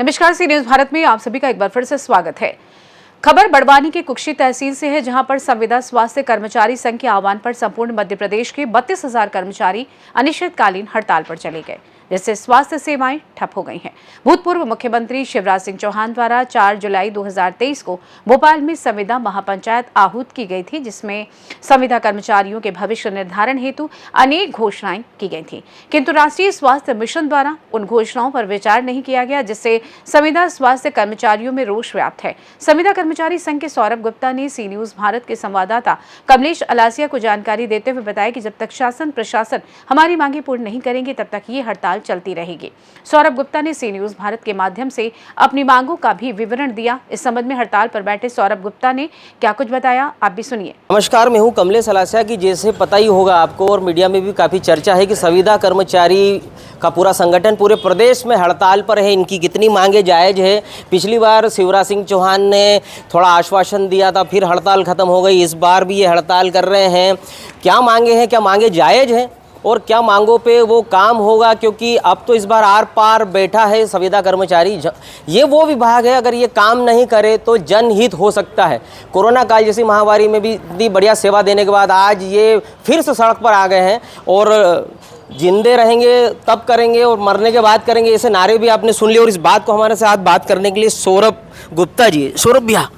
नमस्कार, सी न्यूज भारत में आप सभी का एक बार फिर से स्वागत है। खबर बड़वानी के कुक्षी तहसील से है, जहां पर संविदा स्वास्थ्य कर्मचारी संघ के आह्वान पर संपूर्ण मध्य प्रदेश के 32,000 कर्मचारी अनिश्चितकालीन हड़ताल पर चले गए, जिससे स्वास्थ्य सेवाएं ठप हो गई हैं। भूतपूर्व मुख्यमंत्री शिवराज सिंह चौहान द्वारा 4 जुलाई 2023 को भोपाल में संविदा महापंचायत आहूत की गई थी, जिसमें संविदा कर्मचारियों के भविष्य निर्धारण हेतु अनेक घोषणाएं की गई थी, किंतु राष्ट्रीय स्वास्थ्य मिशन द्वारा उन घोषणाओं पर विचार नहीं किया गया, जिससे संविदा स्वास्थ्य कर्मचारियों में रोष व्याप्त है। संविदा कर्मचारी संघ के सौरभ गुप्ता ने सी न्यूज भारत के संवाददाता कमलेश अलासिया को जानकारी देते हुए बताया कि जब तक शासन प्रशासन हमारी मांगे पूर्ण नहीं करेंगे, तब तक ये हड़ताल चलती रहेगी। सौरभ गुप्ता ने सी न्यूज भारत के माध्यम से अपनी मांगों का भी विवरण दिया। इस संबंध में हड़ताल पर बैठे सौरभ गुप्ता ने क्या कुछ बताया, आप भी सुनिए। नमस्कार, मैं हूं कमलेश अलासिया की। जैसे पता ही होगा आपको और मीडिया में भी काफ़ी चर्चा है कि संविदा कर्मचारी का पूरा संगठन पूरे प्रदेश में हड़ताल पर है। इनकी कितनी मांगे जायज़ है। पिछली बार शिवराज सिंह चौहान ने थोड़ा आश्वासन दिया था, फिर हड़ताल ख़त्म हो गई। इस बार भी ये हड़ताल कर रहे हैं। क्या मांगे हैं, क्या मांगे जायज़ हैं और क्या मांगों पे वो काम होगा, क्योंकि अब तो इस बार आर पार बैठा है संविदा कर्मचारी। ये वो विभाग है, अगर ये काम नहीं करे तो जनहित हो सकता है। कोरोना काल जैसी महामारी में भी इतनी बढ़िया सेवा देने के बाद आज ये फिर से सड़क पर आ गए हैं और जिंदे रहेंगे तब करेंगे और मरने के बाद करेंगे, ऐसे नारे भी आपने सुन लिए। और इस बात को हमारे साथ बात करने के लिए सौरभ गुप्ता जी। सौरभ भैया,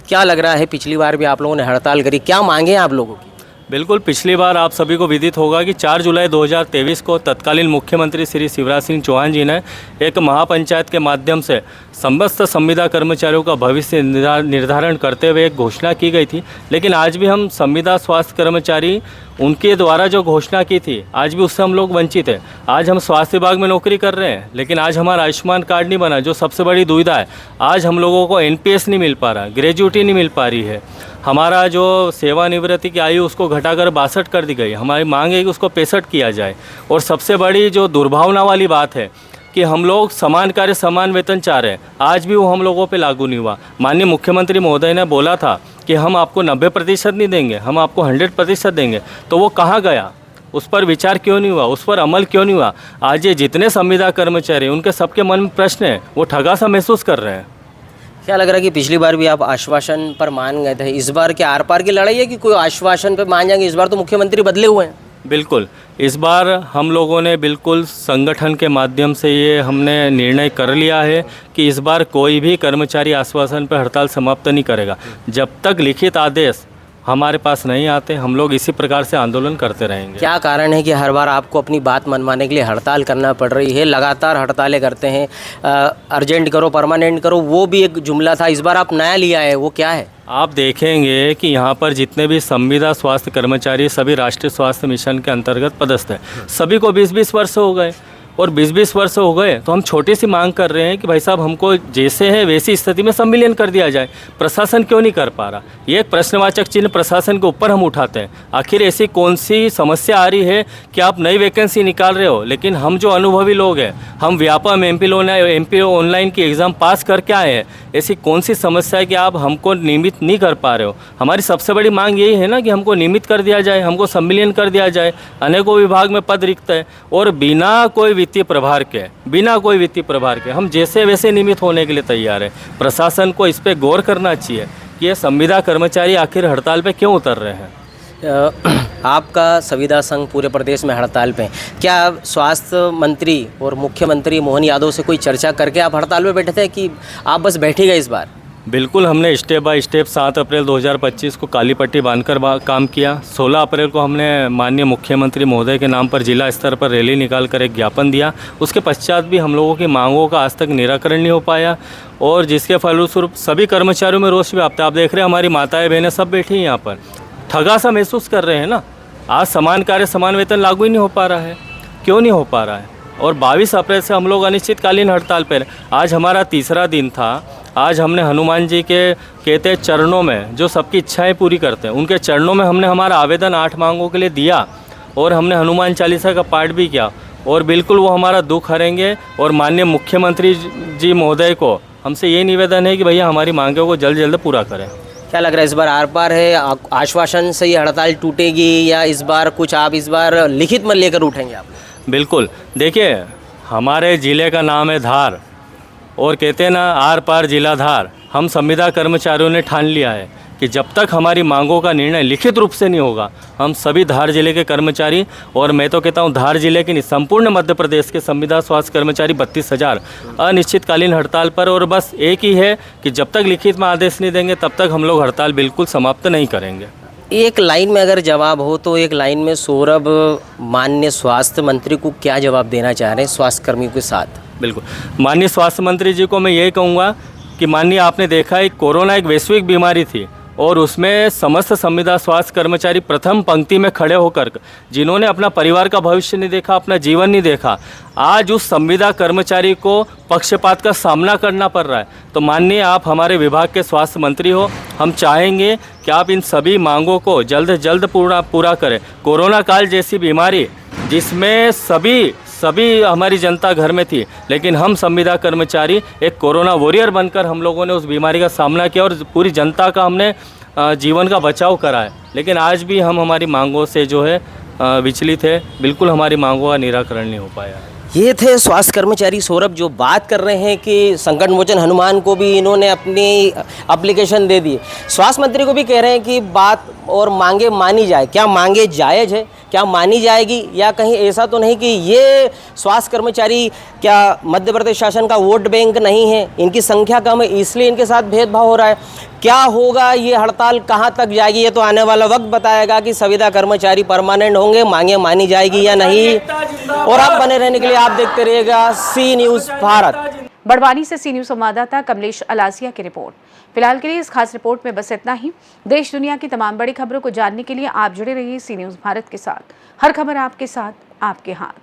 क्या लग रहा है, पिछली बार भी आप लोगों ने हड़ताल करी, क्या मांगे हैं आप लोगों की? बिल्कुल, पिछली बार आप सभी को विदित होगा कि 4 जुलाई 2023 को तत्कालीन मुख्यमंत्री श्री शिवराज सिंह चौहान जी ने एक महापंचायत के माध्यम से समस्त संविदा कर्मचारियों का भविष्य निर्धारण करते हुए एक घोषणा की गई थी। लेकिन आज भी हम संविदा स्वास्थ्य कर्मचारी उनके द्वारा जो घोषणा की थी, आज भी उससे हम लोग वंचित हैं। आज हम स्वास्थ्य विभाग में नौकरी कर रहे हैं, लेकिन आज हमारा आयुष्मान कार्ड नहीं बना, जो सबसे बड़ी दुविधा है। आज हम लोगों को NPS नहीं मिल पा रहा, ग्रेजुएटी नहीं मिल पा रही है। हमारा जो सेवानिवृत्ति की आयु उसको घटाकर 62 कर दी गई। हमारी मांग है कि उसको 65 किया जाए। और सबसे बड़ी जो दुर्भावना वाली बात है कि हम लोग समान कार्य समान वेतन चाह रहे हैं, आज भी वो हम लोगों पे लागू नहीं हुआ। माननीय मुख्यमंत्री महोदय ने बोला था कि हम आपको 90% नहीं देंगे, हम आपको 100% देंगे, तो वो कहाँ गया? उस पर विचार क्यों नहीं हुआ, उस पर अमल क्यों नहीं हुआ? आज ये जितने संविदा कर्मचारी उनके सबके मन में प्रश्न है, वो ठगा सा महसूस कर रहे हैं। क्या लग रहा है कि पिछली बार भी आप आश्वासन पर मान गए थे, इस बार क्या आर पार की लड़ाई है कि कोई आश्वासन पे मान जाएंगे? इस बार तो मुख्यमंत्री बदले हुए हैं। बिल्कुल, इस बार हम लोगों ने बिल्कुल संगठन के माध्यम से ये हमने निर्णय कर लिया है कि इस बार कोई भी कर्मचारी आश्वासन पर हड़ताल समाप्त नहीं करेगा। जब तक लिखित आदेश हमारे पास नहीं आते, हम लोग इसी प्रकार से आंदोलन करते रहेंगे। क्या कारण है कि हर बार आपको अपनी बात मनवाने के लिए हड़ताल करना पड़ रही है? लगातार हड़तालें करते हैं, अर्जेंट करो, परमानेंट करो, वो भी एक जुमला था। इस बार आप नया लिया है, वो क्या है? आप देखेंगे कि यहाँ पर जितने भी संविदा स्वास्थ्य कर्मचारी सभी राष्ट्रीय स्वास्थ्य मिशन के अंतर्गत पदस्थ हैं। सभी को 20-20 वर्ष हो गए और 20-20 वर्ष हो गए, तो हम छोटी सी मांग कर रहे हैं कि भाई साहब, हमको जैसे है वैसी स्थिति में संविलियन कर दिया जाए। प्रशासन क्यों नहीं कर पा रहा? ये एक प्रश्नवाचक चिन्ह प्रशासन के ऊपर हम उठाते हैं। आखिर ऐसी कौन सी समस्या आ रही है कि आप नई वैकेंसी निकाल रहे हो, लेकिन हम जो अनुभवी लोग हैं, हम व्यापम MP ऑनलाइन की एग्ज़ाम पास करके आए हैं, ऐसी कौन सी समस्या है कि आप हमको नियमित नहीं कर पा रहे हो? हमारी सबसे बड़ी मांग यही है ना कि हमको नियमित कर दिया जाए, हमको संविलियन कर दिया जाए। अनेकों विभाग में पद रिक्त है और बिना कोई वित्तीय प्रभार के हम जैसे वैसे नियमित होने के लिए तैयार है। प्रशासन को इस पर गौर करना चाहिए कि ये संविदा कर्मचारी आखिर हड़ताल पे क्यों उतर रहे हैं। आपका संविदा संघ पूरे प्रदेश में हड़ताल पे, क्या स्वास्थ्य मंत्री और मुख्यमंत्री मोहन यादव से कोई चर्चा करके आप हड़ताल पे बैठे थे कि आप बस बैठे गए इस बार? बिल्कुल, हमने स्टेप बाय स्टेप 7 अप्रैल 2025 को काली पट्टी बांधकर काम किया। 16 अप्रैल को हमने माननीय मुख्यमंत्री महोदय के नाम पर जिला स्तर पर रैली निकालकर एक ज्ञापन दिया। उसके पश्चात भी हम लोगों की मांगों का आज तक निराकरण नहीं हो पाया और जिसके फलस्वरूप सभी कर्मचारियों में रोष व्याप्त है। आप देख रहे हैं हमारी माताएं बहनें सब बैठी हैं यहाँ पर, ठगा सा महसूस कर रहे हैं ना। आज समान कार्य समान वेतन लागू ही नहीं हो पा रहा है। क्यों नहीं हो पा रहा है? और 22 अप्रैल से हम लोग अनिश्चितकालीन हड़ताल पर। आज हमारा तीसरा दिन था। आज हमने हनुमान जी के कहते चरणों में, जो सबकी इच्छाएं पूरी करते हैं, उनके चरणों में हमने हमारा आवेदन 8 मांगों के लिए दिया और हमने हनुमान चालीसा का पाठ भी किया और बिल्कुल वो हमारा दुख हरेंगे। और माननीय मुख्यमंत्री जी महोदय को हमसे ये निवेदन है कि भैया हमारी मांगों को जल्द जल्द पूरा करें। क्या लग रहा है इस बार आर पार है? आश्वासन से ये हड़ताल टूटेगी या इस बार कुछ आप इस बार लिखित में लेकर उठेंगे आप? बिल्कुल, देखिए हमारे ज़िले का नाम है धार और कहते हैं ना आर पार जिला धार। हम संविदा कर्मचारियों ने ठान लिया है कि जब तक हमारी मांगों का निर्णय लिखित रूप से नहीं होगा, हम सभी धार जिले के कर्मचारी, और मैं तो कहता हूं धार जिले के नहीं संपूर्ण मध्य प्रदेश के संविदा स्वास्थ्य कर्मचारी 32,000 अनिश्चितकालीन हड़ताल पर। और बस एक ही है कि जब तक लिखित में आदेश नहीं देंगे तब तक हम लोग हड़ताल बिल्कुल समाप्त नहीं करेंगे। एक लाइन में अगर जवाब हो तो एक लाइन में सौरभ माननीय स्वास्थ्य मंत्री को क्या जवाब देना चाह रहे हैं स्वास्थ्य कर्मियों के साथ? बिल्कुल, माननीय स्वास्थ्य मंत्री जी को मैं यही कहूँगा कि माननीय आपने देखा है कोरोना एक वैश्विक बीमारी थी और उसमें समस्त संविदा स्वास्थ्य कर्मचारी प्रथम पंक्ति में खड़े होकर जिन्होंने अपना परिवार का भविष्य नहीं देखा, अपना जीवन नहीं देखा, आज उस संविदा कर्मचारी को पक्षपात का सामना करना पड़ रहा है। तो माननीय आप हमारे विभाग के स्वास्थ्य मंत्री हो, हम चाहेंगे कि आप इन सभी मांगों को जल्द से जल्द पूरा करें। कोरोना काल जैसी बीमारी जिसमें सभी हमारी जनता घर में थी, लेकिन हम संविदा कर्मचारी एक कोरोना वॉरियर बनकर हम लोगों ने उस बीमारी का सामना किया और पूरी जनता का हमने जीवन का बचाव करा है। लेकिन आज भी हम हमारी मांगों से जो है विचलित है, बिल्कुल हमारी मांगों का निराकरण नहीं हो पाया। ये थे स्वास्थ्य कर्मचारी सौरभ जो बात कर रहे हैं कि संकट मोचन हनुमान को भी इन्होंने अपनी एप्लीकेशन दे दी। स्वास्थ्य मंत्री को भी कह रहे हैं कि बात और मांगे मानी जाए। क्या मांगे जायज़ है, क्या मानी जाएगी, या कहीं ऐसा तो नहीं कि ये स्वास्थ्य कर्मचारी क्या मध्य प्रदेश शासन का वोट बैंक नहीं है, इनकी संख्या कम है इसलिए इनके साथ भेदभाव हो रहा है? क्या होगा, ये हड़ताल कहाँ तक जाएगी, ये तो आने वाला वक्त बताएगा कि संविदा कर्मचारी परमानेंट होंगे, मांगे मानी जाएगी या नहीं। और आप बने रहने के लिए आप देखते रहिएगा सी न्यूज़ भारत। बड़वानी से सी न्यूज़ संवाददाता कमलेश अलासिया की रिपोर्ट। फिलहाल के लिए इस खास रिपोर्ट में बस इतना ही। देश दुनिया की तमाम बड़ी खबरों को जानने के लिए आप जुड़े रहिए सी न्यूज़ भारत के साथ। हर खबर आपके साथ, आपके हाथ।